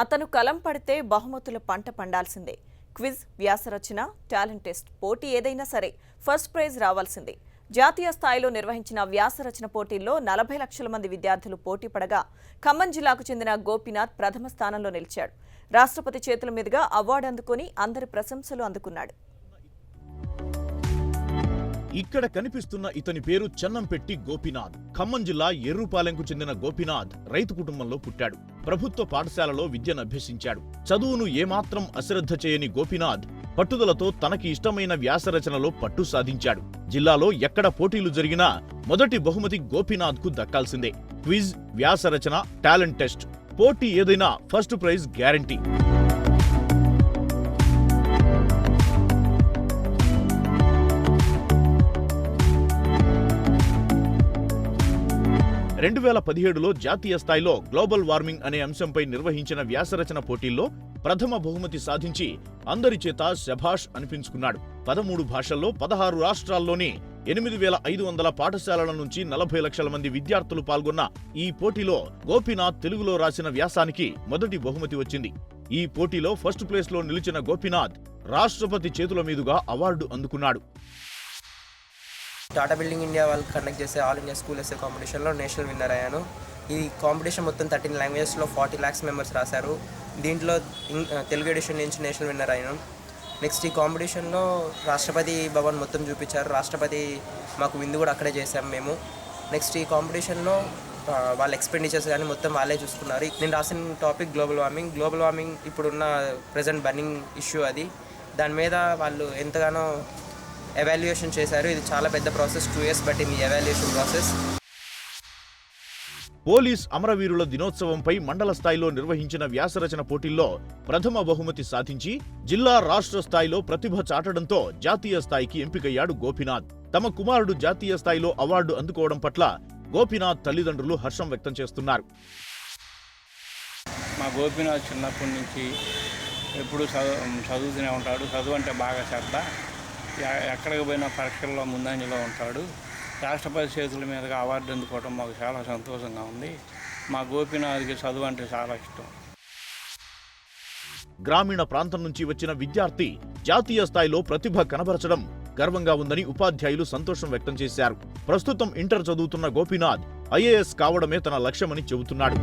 అతను కలం పడితే బహుమతుల పంట పండాల్సిందే. క్విజ్, వ్యాసరచన, టాలెంట్ టెస్ట్ పోటీ ఏదైనా సరే ఫస్ట్ ప్రైజ్ రావాల్సిందే. జాతీయ స్థాయిలో నిర్వహించిన వ్యాసరచన పోటీల్లో 40 లక్షల మంది విద్యార్థులు పోటీ పడగా ఖమ్మం జిల్లాకు చెందిన గోపీనాథ్ ప్రథమ స్థానంలో నిలిచాడు. రాష్ట్రపతి చేతుల మీదుగా అవార్డు అందుకుని అందరి ప్రశంసలు అందుకున్నాడు. ఇక్కడ కనిపిస్తున్న ఇతని పేరు చెన్నంపెట్టి గోపీనాథ్. ఖమ్మం జిల్లా ఎర్రుపాలెంకు చెందిన గోపీనాథ్ రైతు కుటుంబంలో పుట్టాడు. ప్రభుత్వ పాఠశాలలో విద్యను అభ్యసించాడు. చదువును ఏమాత్రం అశ్రద్ధ చేయని గోపీనాథ్ పట్టుదలతో తనకి ఇష్టమైన వ్యాసరచనలో పట్టు సాధించాడు. జిల్లాలో ఎక్కడ పోటీలు జరిగినా మొదటి బహుమతి గోపీనాథ్ కు దక్కాల్సిందే. క్విజ్, వ్యాసరచన, టాలెంట్ టెస్ట్ పోటీ ఏదైనా ఫస్ట్ ప్రైజ్ గ్యారంటీ. 2017లో జాతీయ స్థాయిలో గ్లోబల్ వార్మింగ్ అనే అంశంపై నిర్వహించిన వ్యాసరచన పోటీల్లో ప్రథమ బహుమతి సాధించి అందరి చేత శభాష్ అనిపించుకున్నాడు. 13 భాషల్లో 16 రాష్ట్రాల్లోని 8500 పాఠశాలల నుంచి 40 లక్షల మంది విద్యార్థులు పాల్గొన్న ఈ పోటీలో గోపీనాథ్ తెలుగులో రాసిన వ్యాసానికి మొదటి బహుమతి వచ్చింది. ఈ పోటీలో ఫస్ట్ ప్లేస్ లో నిలిచిన గోపీనాథ్ రాష్ట్రపతి చేతుల మీదుగా అవార్డు అందుకున్నాడు. టాటా బిల్డింగ్ ఇండియా వాళ్ళు కండక్ట్ చేసే ఆల్ ఇండియా స్కూల్ ఎస్ఏ కాంపిటీషన్లో నేషనల్ విన్నర్ అయ్యాను. ఈ కాంపిటీషన్ మొత్తం 13 లాంగ్వేజెస్లో 40 lakhs మెంబర్స్ రాశారు. దీంట్లో తెలుగు ఎడిషన్ నుంచి నేషనల్ విన్నర్ అయ్యాను. నెక్స్ట్ ఈ కాంపిటీషన్లో రాష్ట్రపతి భవన్ మొత్తం చూపించారు. రాష్ట్రపతి మాకు విందు కూడా అక్కడే చేశాము మేము. నెక్స్ట్ ఈ కాంపిటీషన్లో వాళ్ళ ఎక్స్పెండిచర్స్ కానీ మొత్తం వాళ్ళే చూసుకున్నారు. నేను రాసిన టాపిక్ గ్లోబల్ వార్మింగ్ ఇప్పుడున్న ప్రజెంట్ బర్నింగ్ ఇష్యూ అది. దాని మీద వాళ్ళు ఎంతగానో ఎవాల్యుయేషన్ చేశారు. ఇది చాలా పెద్ద ప్రాసెస్, 2 years పట్టింది ఈ ఎవాల్యుయేషన్ ప్రాసెస్. పోలీస్ అమరవీరుల దినోత్సవంపై మండల స్థాయిలో నిర్వహించిన వ్యాసరచన పోటీల్లో ప్రథమ బహుమతి సాధించి జిల్లా, రాష్ట్ర స్థాయిలో ప్రతిభ చాటడంతో జాతీయ స్థాయికి ఎంపికయ్యాడు గోపీనాథ్. తమ కుమారుడు జాతీయ స్థాయిలో అవార్డు అందుకోవడం పట్ల గోపీనాథ్ తల్లిదండ్రులు హర్షం వ్యక్తం చేస్తున్నారు. మా గోపీనాథ్ చిన్నప్పటి నుంచి ఎప్పుడు చదువుతూనే ఉంటాడు. చదువు అంటే బాగా శ్రద్ధ. ఎక్కడికి పోయినా పరీక్షల్లో ముందంజలో ఉంటాడు. రాష్ట్రపతి చేతుల మీదుగా అవార్డు అందుకోవడం మాకు చాలా సంతోషంగా ఉంది. మా గోపీనాథ్కి చదువు అంటే చాలా ఇష్టం. గ్రామీణ ప్రాంతం నుంచి వచ్చిన విద్యార్థి జాతీయ స్థాయిలో ప్రతిభ కనబరచడం గర్వంగా ఉందని ఉపాధ్యాయులు సంతోషం వ్యక్తం చేశారు. ప్రస్తుతం ఇంటర్ చదువుతున్న గోపీనాథ్ IAS కావడమే తన లక్ష్యమని చెబుతున్నాడు.